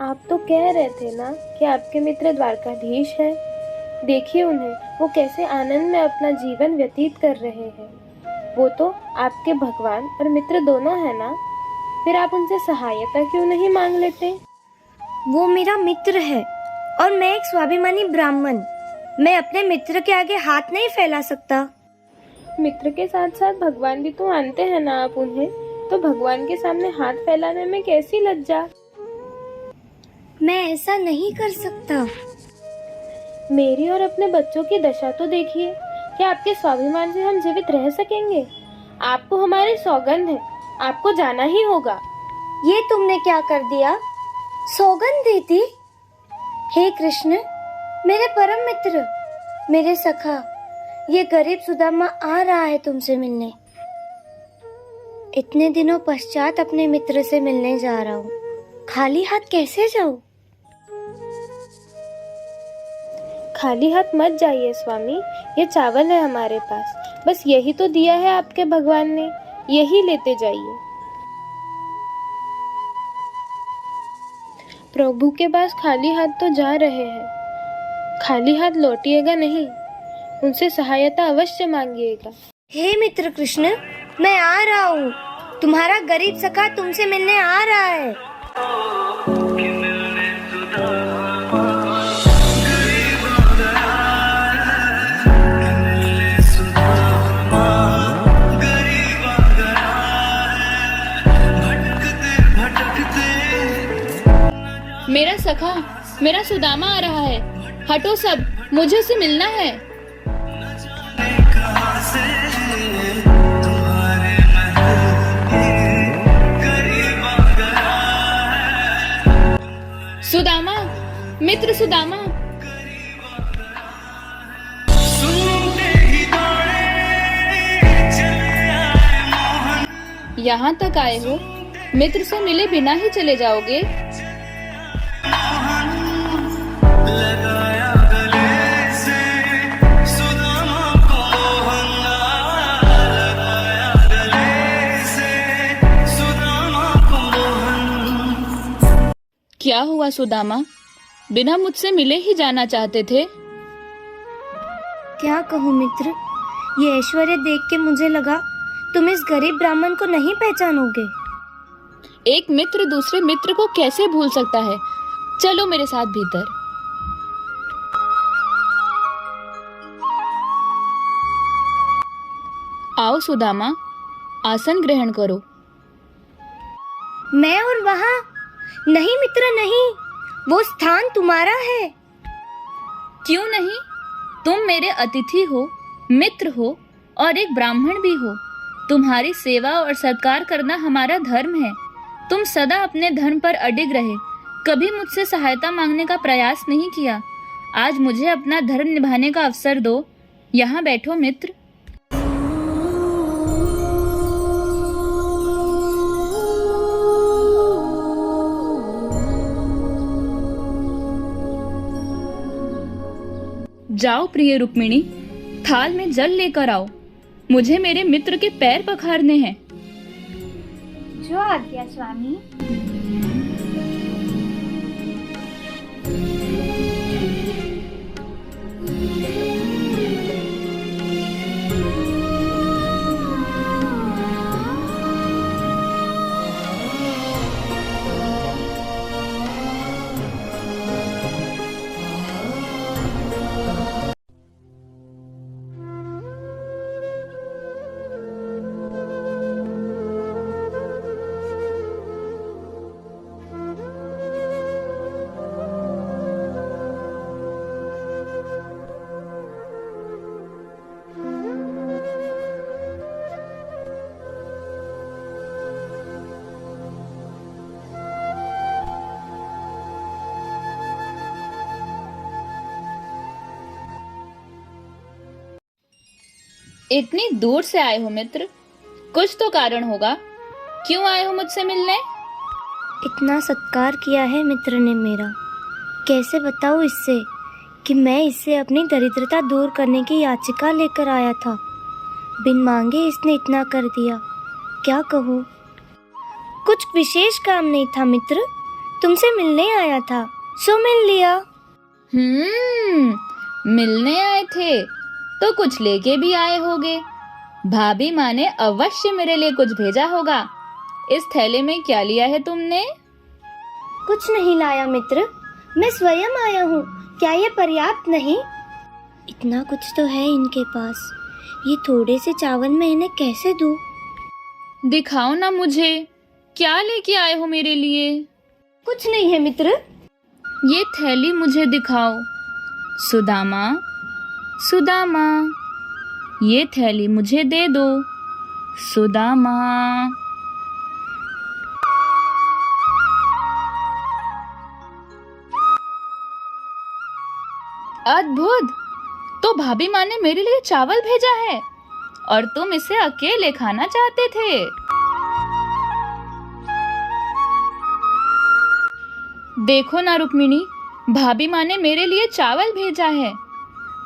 आप तो कह रहे थे ना कि आपके मित्र द्वारकाधीश हैं। देखिए उन्हें, वो कैसे आनंद में अपना जीवन व्यतीत कर रहे हैं। वो तो आपके भगवान और मित्र दोनों हैं ना। फिर आप उनसे सहायता क्यों नहीं मांग लेते? वो मेरा मित्र है और मैं एक स्वाभिमानी ब्राह्मण। मैं अपने मित्र के आगे हाथ नहीं फैला सकता। मित्र के साथ साथ भगवान भी तो मानते हैं ना आप उन्हें, तो भगवान के सामने हाथ फैलाने में कैसी लज्जा? मैं ऐसा नहीं कर सकता। मेरी और अपने बच्चों की दशा तो देखिए। क्या आपके स्वाभिमान से हम जीवित रह सकेंगे? आपको हमारी सौगंध है, आपको जाना ही होगा। ये तुमने क्या कर दिया? सौगंध दी थी? हे कृष्ण, मेरे परम मित्र, मेरे सखा, ये गरीब सुदामा आ रहा है तुमसे मिलने। इतने दिनों पश्चात अपने मित्र से मिलने जा रहा हूँ। खाली हाथ कैसे जाऊं? खाली हाथ मत जाइए स्वामी, ये चावल है हमारे पास, बस यही तो दिया है आपके भगवान ने, यही लेते जाइए। प्रभु के पास खाली हाथ तो जा रहे हैं, खाली हाथ लौटिएगा नहीं, उनसे सहायता अवश्य मांगिएगा। हे मित्र कृष्ण, मैं आ रहा हूँ। तुम्हारा गरीब सखा तुमसे मिलने आ रहा है। मेरा सखा, मेरा सुदामा आ रहा है। हटो सब, मुझे उससे मिलना है। सुदामा, मित्र सुदामा। यहाँ तक आए हो, मित्र से मिले बिना ही चले जाओगे? क्या हुआ सुदामा, बिना मुझसे मिले ही जाना चाहते थे? क्या कहूँ मित्र, ये ऐश्वर्य देख के मुझे लगा तुम इस गरीब ब्राह्मण को नहीं पहचानोगे। एक मित्र दूसरे मित्र को कैसे भूल सकता है? चलो मेरे साथ भीतर। आओ सुदामा, आसन ग्रहण करो। मैं और वहाँ? नहीं मित्र नहीं, वो स्थान तुम्हारा है। क्यों नहीं? तुम मेरे अतिथि हो, मित्र हो और एक ब्राह्मण भी हो। तुम्हारी सेवा और सत्कार करना हमारा धर्म है। तुम सदा अपने धर्म पर अडिग रहे, कभी मुझसे सहायता मांगने का प्रयास नहीं किया। आज मुझे अपना धर्म निभाने का अवसर दो। यहाँ बैठो मित्र। जाओ प्रिय रुक्मिणी, थाल में जल लेकर आओ। मुझे मेरे मित्र के पैर पखारने हैं। जो आज्ञा स्वामी। इतनी दूर से आए हो मित्र, कुछ तो कारण होगा। क्यों आए हो मुझसे मिलने? इतना सत्कार किया है मित्र ने मेरा, कैसे बताऊं इससे कि मैं इससे अपनी दरिद्रता दूर करने की याचिका लेकर आया था। बिन मांगे इसने इतना कर दिया, क्या कहूँ। कुछ विशेष काम नहीं था मित्र, तुमसे मिलने आया था, सो मिल लिया। मिलने आए थे तो कुछ लेके भी आए होगे। भाभी माँ ने अवश्य मेरे लिए कुछ भेजा होगा। इस थैले में क्या लिया है तुमने? कुछ नहीं लाया मित्र, मैं स्वयं आया हूँ। क्या ये पर्याप्त नहीं? इतना कुछ तो है इनके पास, ये थोड़े से चावल मैं इन्हें कैसे दूँ? दिखाओ ना मुझे, क्या लेके आए हो मेरे लिए? कुछ नहीं है मित्र। ये थैली मुझे दिखाओ। सुदामा, सुदामा, ये थैली मुझे दे दो। सुदामा। अद्भुत! तो भाभी माँ ने मेरे लिए चावल भेजा है और तुम इसे अकेले खाना चाहते थे। देखो ना रुक्मिणी, भाभी माँ ने मेरे लिए चावल भेजा है।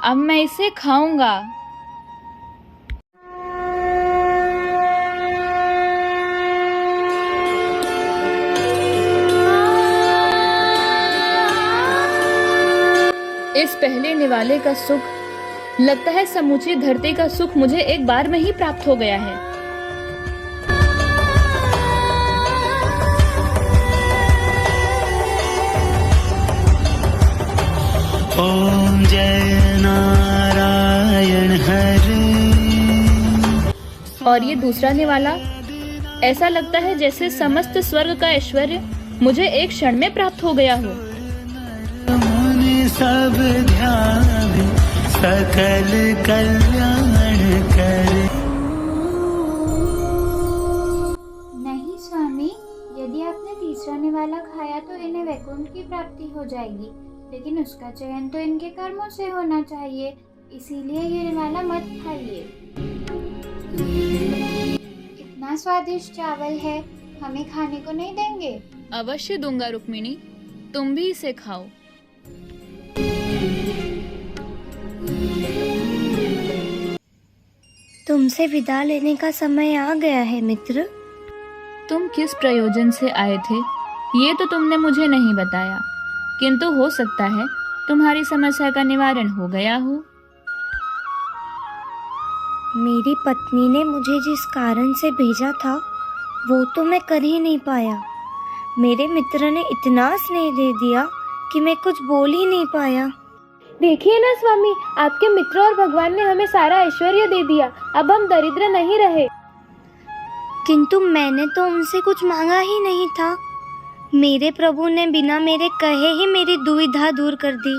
अब मैं इसे खाऊंगा। इस पहले निवाले का सुख, लगता है समूची धरती का सुख मुझे एक बार में ही प्राप्त हो गया है। ओम जय नारायण हरे। और ये दूसरा निवाला, ऐसा लगता है जैसे समस्त स्वर्ग का ऐश्वर्य मुझे एक क्षण में प्राप्त हो गया हो। सब ध्यान सकल कल्याण करे। नहीं स्वामी, यदि आपने तीसरा निवाला खाया तो इन्हें वैकुंठ की प्राप्ति हो जाएगी, लेकिन उसका चयन तो इनके कर्मों से होना चाहिए, इसीलिए ये निवाला मत खाइए। इतना स्वादिष्ट चावल है, हमें खाने को नहीं देंगे? अवश्य दूंगा रुक्मिणी, तुम भी इसे खाओ। तुमसे विदा लेने का समय आ गया है मित्र। तुम किस प्रयोजन से आए थे ये तो तुमने मुझे नहीं बताया, किंतु हो सकता है तुम्हारी समस्या का निवारण हो गया हो। मेरी पत्नी ने मुझे जिस कारण से भेजा था वो तो मैं कर ही नहीं पाया। मेरे मित्र ने इतना स्नेह दे दिया कि मैं कुछ बोल ही नहीं पाया। देखिए ना स्वामी, आपके मित्र और भगवान ने हमें सारा ऐश्वर्य दे दिया। अब हम दरिद्र नहीं रहे। किंतु मैंने तो उनसे कुछ मांगा ही नहीं था। मेरे प्रभु ने बिना मेरे कहे ही मेरी दुविधा दूर कर दी।